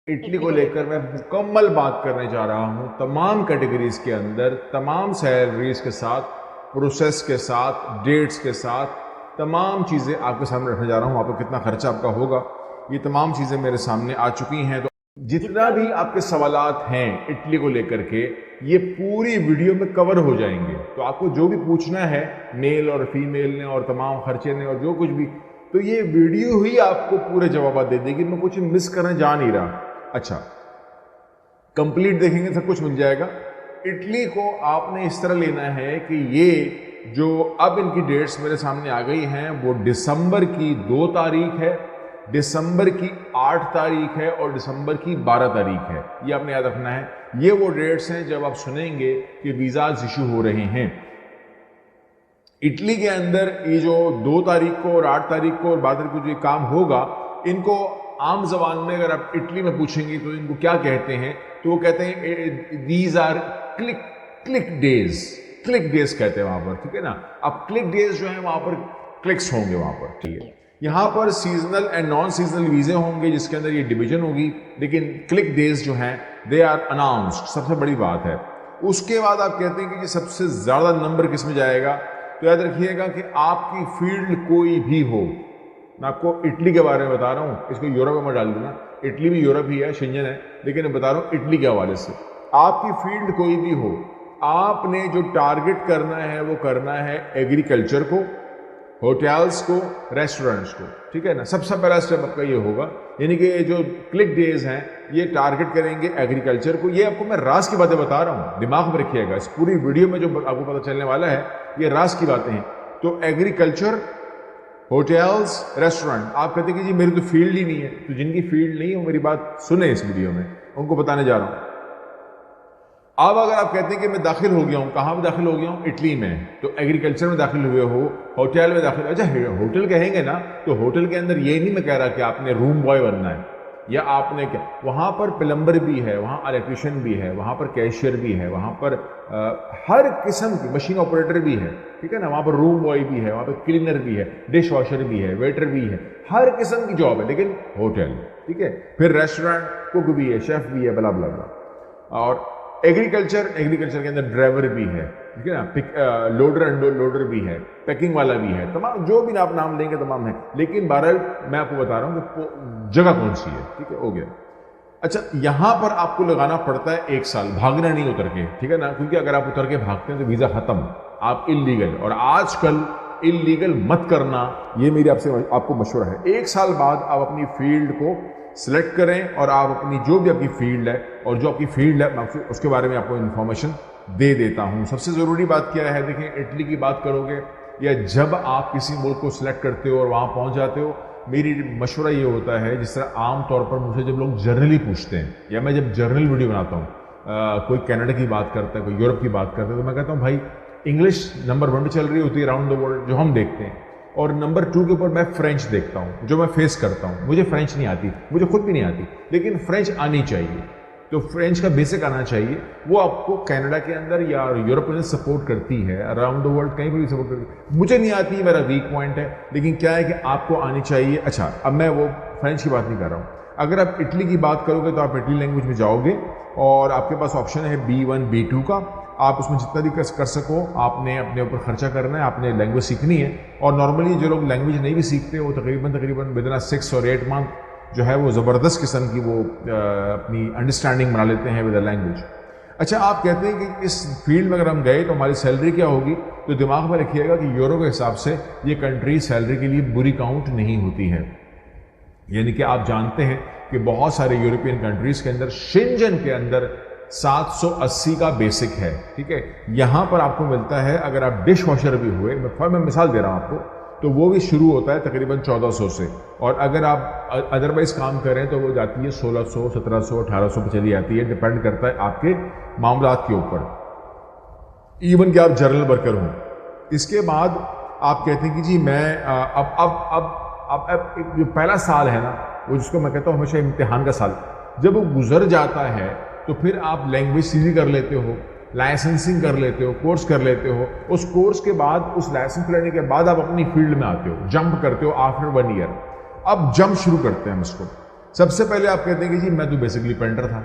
Italy کو لے کر میں مکمل بات کرنے جا رہا ہوں، تمام کیٹیگریز کے اندر، تمام سیلریز کے ساتھ، پروسیس کے ساتھ، ڈیٹس کے ساتھ، تمام چیزیں آپ کے سامنے رکھنے جا رہا ہوں. آپ کو کتنا خرچہ آپ کا ہوگا، یہ تمام چیزیں میرے سامنے آ چکی ہیں. تو جتنا بھی آپ کے سوالات ہیں اٹلی کو لے کر کے، یہ پوری ویڈیو میں کور ہو جائیں گے. تو آپ کو جو بھی پوچھنا ہے میل اور فیمیل نے اور تمام خرچے نے اور جو کچھ بھی، تو یہ ویڈیو ہی آپ کو پورے جوابات دے دے گی. میں کچھ مس کرنے جا نہیں رہا. اچھا، کمپلیٹ دیکھیں گے سب کچھ مل جائے گا. اٹلی کو آپ نے اس طرح لینا ہے کہ یہ جو اب ان کی ڈیٹس میرے سامنے آ گئی ہیں وہ دسمبر کی 2 تاریخ ہے، دسمبر کی 8 تاریخ ہے اور دسمبر کی 12 تاریخ ہے. یہ آپ نے یاد رکھنا ہے. یہ وہ ڈیٹس ہیں جب آپ سنیں گے کہ ویزاز ایشو ہو رہے ہیں. اٹلی کے اندر یہ جو 2 تاریخ کو اور 8 تاریخ کو اور 12 تاریخ کو جو یہ کام ہوگا، ان کو عام زبان میں اگر آپ اٹلی میں پوچھیں گے تو ان کو کیا کہتے ہیں، تو وہ کہتے ہیں these are click days. Click days کہتے ہیں وہاں پر، ٹھیک ہے نا. اب کلک ڈیز جو ہیں وہاں پر کلکس ہوں گے وہاں پر، ٹھیک ہے. یہاں پر سیزنل اینڈ نان سیزنل ویزے ہوں گے جس کے اندر یہ ڈویژن ہوگی، لیکن کلک ڈیز جو ہیں دے آر اناؤنسڈ. سب سے بڑی بات ہے. اس کے بعد آپ کہتے ہیں کہ سب سے زیادہ نمبر کس میں جائے گا، تو یاد رکھیے گا کہ آپ کی فیلڈ کوئی بھی ہو. میں آپ کو اٹلی کے بارے میں بتا رہا ہوں، اس کو یورپ میں ڈال دینا. اٹلی بھی یورپ ہی ہے، شنجن ہے، لیکن میں بتا رہا ہوں اٹلی کے حوالے سے. آپ کی فیلڈ کوئی بھی ہو، آپ نے جو ٹارگٹ کرنا ہے وہ کرنا ہے ایگریکلچر کو، ہوٹلز کو، ریسٹورنٹس کو، ٹھیک ہے نا. سب سے پہلا اسٹیپ آپ کا یہ ہوگا. یعنی کہ جو کلک ڈیز ہیں یہ ٹارگٹ کریں گے ایگریکلچر کو. یہ آپ کو میں راز کی باتیں بتا رہا ہوں، دماغ میں رکھیے گا. اس پوری ویڈیو میں جو آپ کو پتہ چلنے والا ہے یہ راز کی باتیں ہیں. تو ایگریکلچر، ہوٹلز، ریسٹورنٹ. آپ کہتے ہیں کہ جی میری تو فیلڈ ہی نہیں ہے. تو جن کی فیلڈ نہیں ہے وہ میری بات سنیں اس ویڈیو میں، ان کو بتانے جا رہا ہوں. اب اگر آپ کہتے ہیں کہ میں داخل ہو گیا ہوں، کہاں میں داخل ہو گیا ہوں؟ اٹلی میں. تو ایگریکلچر میں داخل ہوئے ہو، ہوٹل میں داخل. اچھا ہوٹل کہیں گے نا، تو ہوٹل کے اندر یہ نہیں میں کہہ رہا کہ آپ نے روم بوائے بننا ہے یا آپ نے کیا. وہاں پر پلمبر بھی ہے، وہاں الیکٹریشین بھی ہے، وہاں پر کیشیئر بھی ہے، وہاں پر ہر قسم کی مشین آپریٹر بھی ہے، ٹھیک ہے نا. وہاں پر روم بوائے بھی ہے، وہاں پہ کلینر بھی ہے، ڈش واشر بھی ہے، ویٹر بھی ہے. ہر قسم کی جاب ہے، لیکن ہوٹل، ٹھیک ہے. پھر ریسٹورنٹ، کوک بھی ہے، شیف بھی ہے، بلا بلا بلا. اور ایگریکلچر کے اندر ڈرائیور بھی ہے، ٹھیک ہے نا. لوڈر اینڈ لوڈر بھی ہے، پیکنگ والا بھی ہے. تمام جو بھی آپ نام لیں گے تمام ہے. لیکن بہرحال میں آپ کو بتا رہا ہوں کہ جگہ کون سی ہے، ٹھیک ہے. ہو گیا. اچھا، یہاں پر آپ کو لگانا پڑتا ہے 1 سال. بھاگنا نہیں اتر کے، ٹھیک ہے نا. کیونکہ اگر آپ اتر کے بھاگتے ہیں تو ویزا ختم، آپ انلیگل. اور آج کل انلیگل مت کرنا، یہ میری آپ کو مشورہ ہے. 1 سال بعد آپ اپنی فیلڈ کو سلیکٹ کریں اور آپ اپنی جو بھی آپ کی فیلڈ ہے اور جو آپ کی فیلڈ ہے میں اس کے بارے میں آپ کو انفارمیشن دے دیتا ہوں. سب سے ضروری بات کیا ہے، دیکھیں اٹلی کی بات کرو گے یا جب آپ کسی ملک کو سلیکٹ کرتے ہو اور وہاں پہنچ جاتے ہو، میری مشورہ یہ ہوتا ہے، جس طرح عام طور پر مجھے جب لوگ جرنلی پوچھتے ہیں یا میں جب جرنل ویڈیو بناتا ہوں، کوئی کینیڈا کی بات کرتا ہے، کوئی یورپ کی بات کرتا ہے، تو میں کہتا ہوں بھائی انگلش نمبر 1 پہ چل رہی ہوتی ہے اراؤنڈ دا ورلڈ جو ہم دیکھتے ہیں، اور نمبر 2 کے اوپر میں فرینچ دیکھتا ہوں جو میں فیس کرتا ہوں. مجھے فرینچ نہیں آتی، مجھے خود بھی نہیں آتی، لیکن فرینچ آنی چاہیے. تو فرینچ کا بیسک آنا چاہیے. وہ آپ کو کینیڈا کے اندر یا یورپ میں سپورٹ کرتی ہے، اراؤنڈ دا ورلڈ کہیں پہ بھی سپورٹ کرتی ہے. مجھے نہیں آتی، میرا ویک پوائنٹ ہے، لیکن کیا ہے کہ آپ کو آنی چاہیے. اچھا، اب میں وہ فرینچ کی بات نہیں کر رہا ہوں. اگر آپ اٹلی کی بات کرو گے تو آپ اٹلی لینگویج میں جاؤ گے اور آپ کے پاس آپشن ہے B1 B2 کا. آپ اس میں جتنا بھی کر سکو آپ نے اپنے اوپر خرچہ کرنا ہے، آپ نے لینگویج سیکھنی ہے. اور نارملی جو لوگ لینگویج نہیں بھی سیکھتے وہ تقریباً بدنا 6 اور 8 منتھ جو ہے وہ زبردست قسم کی وہ اپنی انڈرسٹینڈنگ بنا لیتے ہیں ود اے لینگویج. اچھا، آپ کہتے ہیں کہ اس فیلڈ میں اگر ہم گئے تو ہماری سیلری کیا ہوگی، تو دماغ میں رکھیے گا کہ یورو کے حساب سے یہ کنٹری سیلری کے لیے بری کاؤنٹ نہیں ہوتی ہے. یعنی کہ آپ جانتے ہیں کہ بہت سارے یورپین کنٹریز کے اندر شنجن کے اندر 780 کا بیسک ہے، ٹھیک ہے. یہاں پر آپ کو ملتا ہے، اگر آپ ڈش واشر بھی ہوئے، میں مثال دے رہا ہوں آپ کو، تو وہ بھی شروع ہوتا ہے تقریباً 1400 سے. اور اگر آپ ادروائز کام کریں تو وہ جاتی ہے 1600 1700 1800 پہ چلی جاتی ہے. ڈپینڈ کرتا ہے آپ کے معاملات کے اوپر، ایون کہ آپ جنرل ورکر ہوں. اس کے بعد آپ کہتے ہیں کہ جی میں اب جو پہلا سال ہے نا، وہ جس کو میں کہتا ہوں ہمیشہ امتحان کا سال، جب وہ گزر جاتا ہے تو پھر آپ لینگویج سیدھی کر لیتے ہو، لائسنسنگ کر لیتے ہو، کورس کر لیتے ہو. اس کورس کے بعد، اس لائسنس لینے کے بعد آپ اپنی فیلڈ میں آتے ہو، جمپ کرتے ہو آفٹر 1 ایئر. اب جمپ شروع کرتے ہیں ہم اس کو. سب سے پہلے آپ کہتے ہیں کہ جی میں تو بیسکلی پینٹر تھا،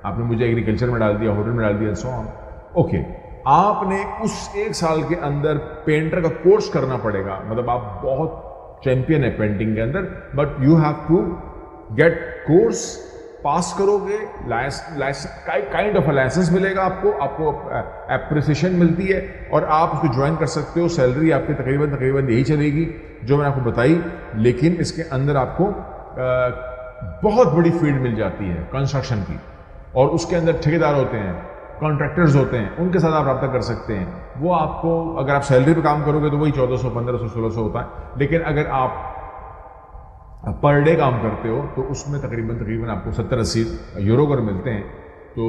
آپ نے مجھے ایگریکلچر میں ڈال دیا، ہوٹل میں ڈال دیا، سو آن. اوکے، آپ نے اس 1 سال کے اندر پینٹر کا کورس کرنا پڑے گا، مطلب آپ بہت چیمپئن ہیں پینٹنگ کے اندر، but you have to get course, pass کرو گے، کائنڈ آف لائسنس ملے گا آپ کو اپریسیشن ملتی ہے اور آپ اس کو جوائن کر سکتے ہو. سیلری آپ کی تقریباً یہی چلے گی جو میں نے آپ کو بتائی، لیکن اس کے اندر آپ کو بہت بڑی فیلڈ مل جاتی ہے کنسٹرکشن کی، اور اس کے اندر ٹھیکیدار ہوتے ہیں، کانٹریکٹرز ہوتے ہیں، ان کے ساتھ آپ رابطہ کر سکتے ہیں. وہ آپ کو اگر آپ سیلری پہ کام کرو گے تو وہی 1400 1500 1600 ہوتا ہے، لیکن اگر آپ پر ڈے کام کرتے ہو تو اس میں تقریباً آپ کو 70-80 یورو اگر ملتے ہیں. تو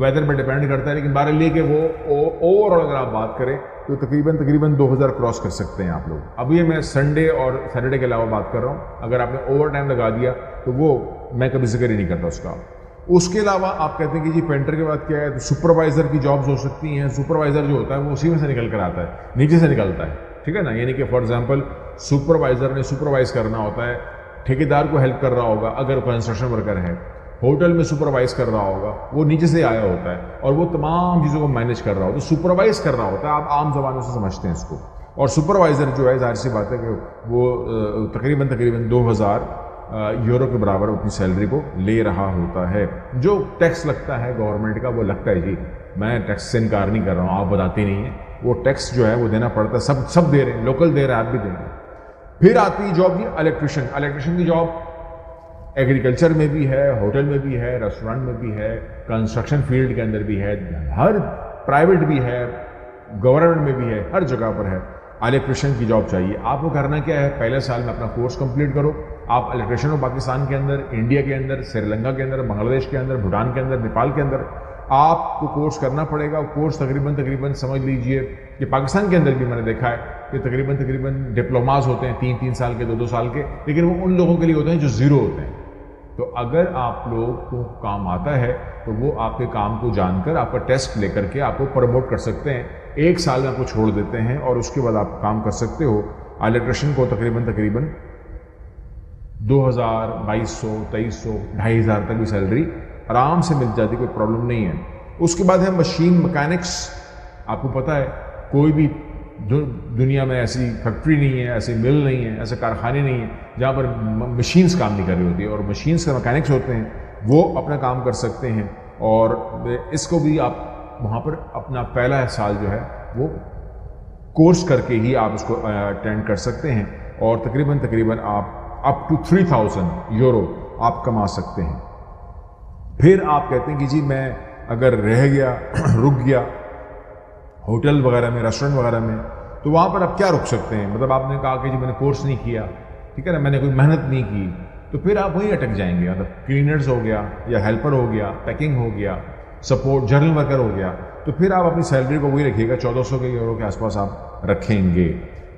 ویدر پہ ڈپینڈ کرتا ہے، لیکن بہرحال یہ کہ وہ اوور آل اگر آپ بات کریں تو تقریباً 2000 کراس کر سکتے ہیں آپ لوگ. اب یہ میں سنڈے اور سیٹرڈے کے علاوہ بات کر رہا ہوں، اگر آپ نے اوور ٹائم لگا دیا تو وہ میں کبھی ذکر ہی نہیں کرتا اس کا. اس کے علاوہ آپ کہتے ہیں کہ جی پینٹر کے بعد کیا ہے، تو سپروائزر کی جابز ہو سکتی ہیں. سپروائزر جو ہوتا ہے وہ اسی میں سے نکل کر آتا ہے، نیچے سے نکلتا ہے، ٹھیک ہے نا. یعنی کہ فار ایگزامپل سپروائزر نے سپروائز کرنا ہوتا ہے، ٹھیکیدار کو ہیلپ کر رہا ہوگا اگر کنسٹرکشن ورکر ہے، ہوٹل میں سپروائز کر رہا ہوگا، وہ نیچے سے آیا ہوتا ہے اور وہ تمام چیزوں کو مینیج کر رہا ہوتا ہے. سپروائز کر رہا ہوتا ہے، آپ عام زبانوں سے سمجھتے ہیں اس کو. اور سپروائزر جو ہے ظاہر سی بات ہے کہ وہ تقریباً 2000 یورو کے برابر اپنی سیلری کو لے رہا ہوتا ہے. جو ٹیکس لگتا ہے گورنمنٹ کا وہ لگتا ہے، جی میں ٹیکس سے انکار نہیں کر رہا ہوں، آپ بتاتے نہیں ہیں، وہ ٹیکس جو ہے وہ دینا پڑتا ہے. سب دے رہے ہیں، لوکل دے رہے ہیں، آپ بھی دیں گے. پھر آتی ہے جاب کی الیکٹریشین کی جاب. ایگریکلچر میں بھی ہے، ہوٹل میں بھی ہے، ریسٹورینٹ میں بھی ہے، کنسٹرکشن فیلڈ کے اندر بھی ہے، ہر پرائیویٹ بھی ہے، گورنمنٹ میں بھی ہے، ہر جگہ پر ہے. الیکٹریشین کی جاب چاہیے. آپ کو کرنا کیا ہے، پہلے سال میں اپنا کورس کمپلیٹ کرو. آپ الیکٹریشین ہو پاکستان کے اندر، انڈیا کے اندر، سری لنکا کے اندر، بنگلہ دیش کے اندر، بھوٹان کے اندر، نیپال کے اندر آپ کو کورس کرنا پڑے گا. کورس تقریباً سمجھ لیجئے کہ پاکستان کے اندر بھی میں نے دیکھا ہے کہ تقریباً ڈپلوماز ہوتے ہیں 3 سال کے، 2 سال کے، لیکن وہ ان لوگوں کے لیے ہوتے ہیں جو زیرو ہوتے ہیں. تو اگر آپ لوگ کو کام آتا ہے تو وہ آپ کے کام کو جان کر آپ کا ٹیسٹ لے کر کے آپ کو پروموٹ کر سکتے ہیں. 1 سال میں آپ کو چھوڑ دیتے ہیں اور اس کے بعد آپ کام کر سکتے ہو. الیکٹریشین کو تقریباً 2000 2200 2300 2500 تک بھی سیلری آرام سے مل جاتی، کوئی پرابلم نہیں ہے. اس کے بعد ہے مشین مکینکس. آپ کو پتہ ہے کوئی بھی دنیا میں ایسی فیکٹری نہیں ہے، ایسی مل نہیں ہے، ایسے کارخانے نہیں ہیں جہاں پر مشینز کام نہیں کر رہی ہوتی ہے، اور مشینز کے مکینکس ہوتے ہیں وہ اپنا کام کر سکتے ہیں. اور اس کو بھی آپ وہاں پر اپنا پہلا سال جو ہے وہ کورس کر کے ہی آپ اس کو اٹینڈ کر سکتے ہیں، اور تقریباً آپ اپ ٹو 3000 یورو آپ کما سکتے ہیں. پھر آپ کہتے ہیں کہ جی میں اگر رہ گیا رک گیا ہوٹل وغیرہ میں، ریسٹورنٹ وغیرہ میں، تو وہاں پر آپ کیا رک سکتے ہیں. مطلب آپ نے کہا کہ جی میں نے کورس نہیں کیا، ٹھیک ہے نا، میں نے کوئی محنت نہیں کی، تو پھر آپ وہیں اٹک جائیں گے. مطلب کلینرز ہو گیا یا ہیلپر ہو گیا، پیکنگ ہو گیا، سپورٹ جرنل ورکر ہو گیا، تو پھر آپ اپنی سیلری کو وہی رکھیے گا، 1400 یورو کے آس پاس آپ رکھیں گے.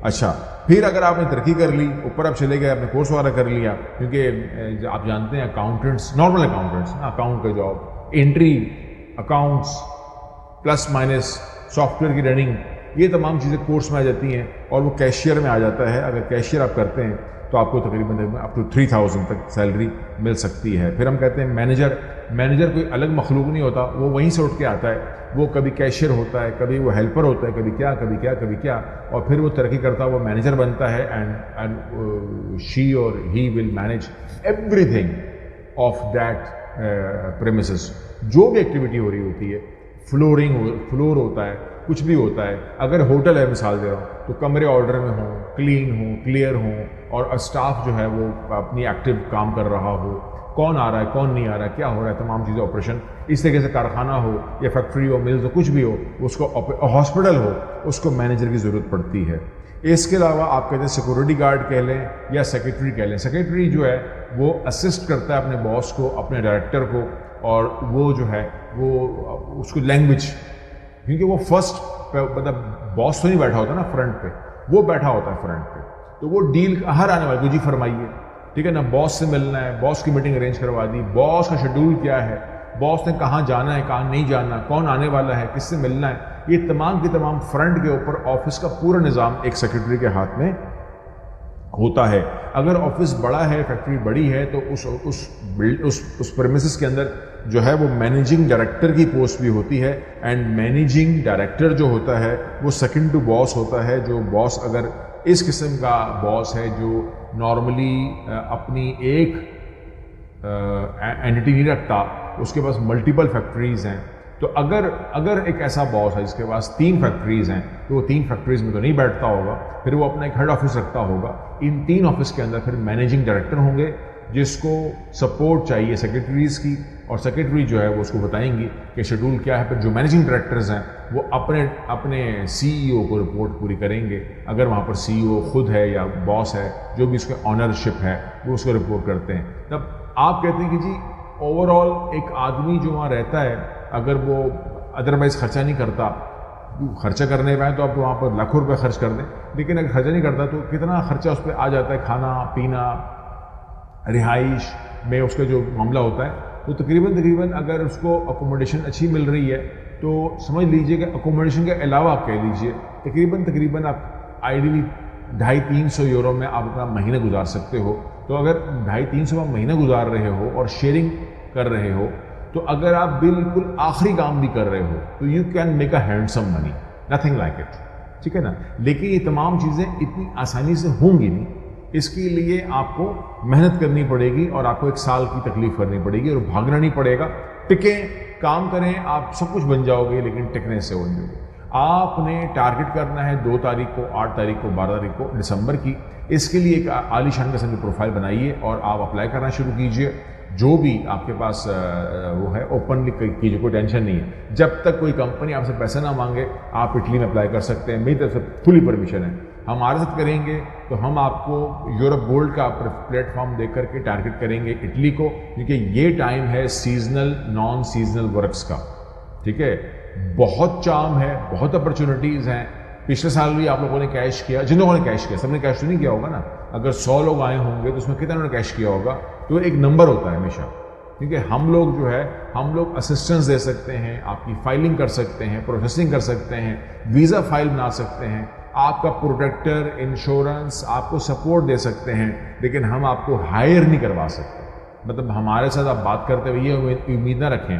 اچھا، پھر اگر آپ نے ترقی کر لی، اوپر آپ چلے گئے، آپ نے کورس وغیرہ کر لیا، کیونکہ آپ جانتے ہیں اکاؤنٹنٹس، نارمل اکاؤنٹنٹس، اکاؤنٹ کا job, entry, accounts, plus minus, soft where کی رننگ، یہ تمام چیزیں کورس میں آ جاتی ہیں، اور وہ کیشیئر میں آ جاتا ہے. اگر کیشیئر آپ کرتے ہیں تو آپ کو تقریباً اپ ٹو 3000 تک سیلری مل سکتی ہے. پھر ہم کہتے ہیں مینیجر کوئی الگ مخلوق نہیں ہوتا، وہ وہیں سے اٹھ کے آتا ہے. وہ کبھی کیشیئر ہوتا ہے، کبھی وہ ہیلپر ہوتا ہے، کبھی کیا، اور پھر وہ ترقی کرتا ہے، وہ مینیجر بنتا ہے. And she or he will manage everything of that premises. جو بھی ایکٹیویٹی ہو رہی ہوتی ہے، فلور ہوتا ہے، کچھ بھی ہوتا ہے. اگر ہوٹل ہے، مثال دے رہا ہوں، تو کمرے آرڈر میں ہوں، کلین ہوں، کلیئر ہوں، اور اسٹاف جو ہے وہ اپنی ایکٹیو کام کر رہا ہو، کون آ رہا ہے کون نہیں آ رہا ہے، کیا ہو رہا ہے، تمام چیزیں آپریشن. اس طریقے سے کارخانہ ہو یا فیکٹری ہو، ملز ہو، کچھ بھی ہو، اس کو ہاسپٹل ہو، اس کو مینیجر کی ضرورت پڑتی ہے. اس کے علاوہ آپ کہتے ہیں سیکورٹی گارڈ کہہ لیں یا سیکریٹری کہہ لیں. سیکریٹری جو ہے وہ اسسٹ کرتا ہے اپنے باس کو، اپنے ڈائریکٹر کو، اور وہ جو ہے وہ اس کو لینگویج، کیونکہ وہ فرسٹ مطلب باس تو نہیں بیٹھا ہوتا نا فرنٹ پہ، وہ بیٹھا ہوتا ہے فرنٹ پہ، تو وہ ڈیل ہر آنے والے کو جی فرمائیے، ٹھیک ہے نا، باس سے ملنا ہے، باس کی میٹنگ ارینج کروا دی، باس کا شیڈول کیا ہے، باس نے کہاں جانا ہے کہاں نہیں جانا، کون آنے والا ہے، کس سے ملنا ہے، یہ تمام کی تمام فرنٹ کے اوپر آفس کا پورا نظام ایک سیکرٹری کے ہاتھ میں ہوتا ہے. اگر آفس بڑا ہے, فیکٹری بڑی ہے, تو اس پریمیسز کے اندر جو ہے وہ مینیجنگ ڈائریکٹر کی پوسٹ بھی ہوتی ہے, اینڈ مینیجنگ ڈائریکٹر جو ہوتا ہے وہ سیکنڈ ٹو باس ہوتا ہے. جو باس اگر اس قسم کا باس ہے جو نارملی اپنی ایک اینٹی نہیں رکھتا, اس کے پاس ملٹیپل فیکٹریز ہیں, تو اگر ایک ایسا باس ہے جس کے پاس 3 فیکٹریز ہیں تو وہ 3 فیکٹریز میں تو نہیں بیٹھتا ہوگا, پھر وہ اپنا ایک ہیڈ آفس رکھتا ہوگا. ان 3 آفس کے اندر پھر مینیجنگ ڈائریکٹر ہوں گے جس کو سپورٹ چاہیے سیکرٹریز کی, اور سیکرٹری جو ہے وہ اس کو بتائیں گی کہ شیڈول کیا ہے. پھر جو مینیجنگ ڈائریکٹرز ہیں وہ اپنے سی ای او کو رپورٹ پوری کریں گے, اگر وہاں پر سی ای او خود ہے یا باس ہے جو بھی اس کے آنرشپ ہے وہ اس کو رپورٹ کرتے ہیں. تب آپ کہتے ہیں کہ جی اوور آل ایک آدمی جو وہاں رہتا ہے اگر وہ ادروائز خرچہ نہیں کرتا, خرچہ کرنے پائیں تو آپ وہاں پر لاکھوں روپے خرچ کر دیں, لیکن اگر خرچہ نہیں کرتا تو کتنا خرچہ اس پہ آ جاتا ہے, کھانا پینا رہائش میں اس کا جو معاملہ ہوتا ہے. تو تقریباً اگر اس کو اکوموڈیشن اچھی مل رہی ہے تو سمجھ لیجئے کہ اکوموڈیشن کے علاوہ آپ کہہ لیجئے تقریباً آپ آئیڈیلی 250-300 یورو میں آپ اپنا مہینہ گزار سکتے ہو. تو اگر 250-300 آپ مہینہ گزار رہے ہو اور شیئرنگ کر رہے ہو, تو اگر آپ بالکل آخری کام بھی کر رہے ہو تو you can make a handsome money, nothing like it, ٹھیک ہے نا. لیکن یہ تمام چیزیں اتنی آسانی سے ہوں گی نہیں, اس کے لیے آپ کو محنت کرنی پڑے گی اور آپ کو 1 سال کی تکلیف کرنی پڑے گی اور بھاگنا نہیں پڑے گا. ٹکیں, کام کریں, آپ سب کچھ بن جاؤ گے, لیکن ٹکنے سے بن جاؤ گے. آپ نے ٹارگٹ کرنا ہے 2 تاریخ کو, 8 تاریخ کو, 12 تاریخ کو دسمبر کی. اس کے لیے ایک عالی شان قسم کی پروفائل بنائیے اور آپ اپلائی کرنا شروع کیجئے. جو بھی آپ کے پاس وہ ہے اوپنلی کیجیے, کوئی ٹینشن نہیں ہے. جب تک کوئی کمپنی آپ سے پیسہ نہ مانگے آپ اٹلی میں اپلائی کر سکتے ہیں, میری طرف سے کھلی پرمیشن ہے. ہمارے ساتھ کریں گے تو ہم آپ کو یورپ گولڈ کا پلیٹ فارم دے کر کے ٹارگٹ کریں گے اٹلی کو, کیونکہ یہ ٹائم ہے سیزنل نان سیزنل ورکس کا, ٹھیک ہے. بہت چام ہے, بہت اپرچونیٹیز ہیں. پچھلے سال بھی آپ لوگوں نے کیش کیا, جن لوگوں نے کیش کیا, سب نے کیش تو نہیں کیا ہوگا نا. اگر 100 لوگ آئے ہوں گے تو اس میں کتنے نے کیش کیا ہوگا, تو ایک نمبر ہوتا ہے ہمیشہ. کیونکہ ہم لوگ جو ہے ہم لوگ اسسٹنس دے سکتے ہیں, آپ کی فائلنگ کر سکتے ہیں, پروسیسنگ کر سکتے ہیں, ویزا فائل بنا سکتے ہیں, آپ کا پروٹیکٹر انشورنس آپ کو سپورٹ دے سکتے ہیں, لیکن ہم آپ کو ہائر نہیں کروا سکتے. مطلب ہمارے ساتھ آپ بات کرتے ہوئے یہ امید نہ رکھیں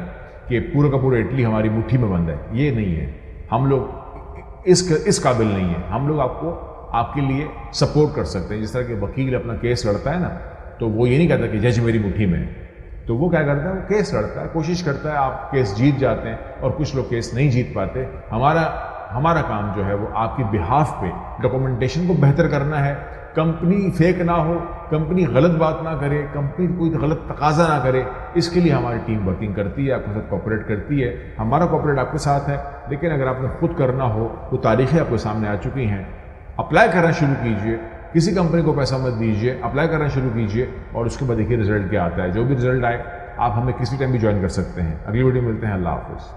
کہ پورا کا پورا اٹلی ہماری مٹھی میں بند ہے, یہ نہیں ہے. ہم لوگ اس قابل نہیں ہیں. ہم لوگ آپ کے لیے سپورٹ کر سکتے ہیں. جس طرح کہ وکیل اپنا کیس لڑتا ہے نا, تو وہ یہ نہیں کہتا کہ جج میری مٹھی میں ہے, تو وہ کیا کرتا ہے, وہ کیس لڑتا ہے, کوشش کرتا ہے, آپ کیس جیت جاتے ہیں, اور کچھ لوگ کیس نہیں جیت پاتے. ہمارا کام جو ہے وہ آپ کی بہاف پہ ڈاکومنٹیشن کو بہتر کرنا ہے. کمپنی فیک نہ ہو, کمپنی غلط بات نہ کرے, کمپنی کوئی غلط تقاضا نہ کرے, اس کے لیے ہماری ٹیم ورکنگ کرتی ہے, آپ کے ساتھ کوپریٹ کرتی ہے. ہمارا کوپریٹ آپ کے ساتھ ہے, لیکن اگر آپ نے خود کرنا ہو تو تاریخیں آپ کے سامنے آ چکی ہیں. اپلائی کرنا شروع کیجئے, کسی کمپنی کو پیسہ مت دیجئے, اپلائی کرنا شروع کیجئے, اور اس کے بعد دیکھیے رزلٹ کیا آتا ہے. جو بھی رزلٹ آئے آپ ہمیں کسی ٹائم بھی جوائن کر سکتے ہیں. اگلی ویڈیو میں ملتے ہیں. اللہ حافظ.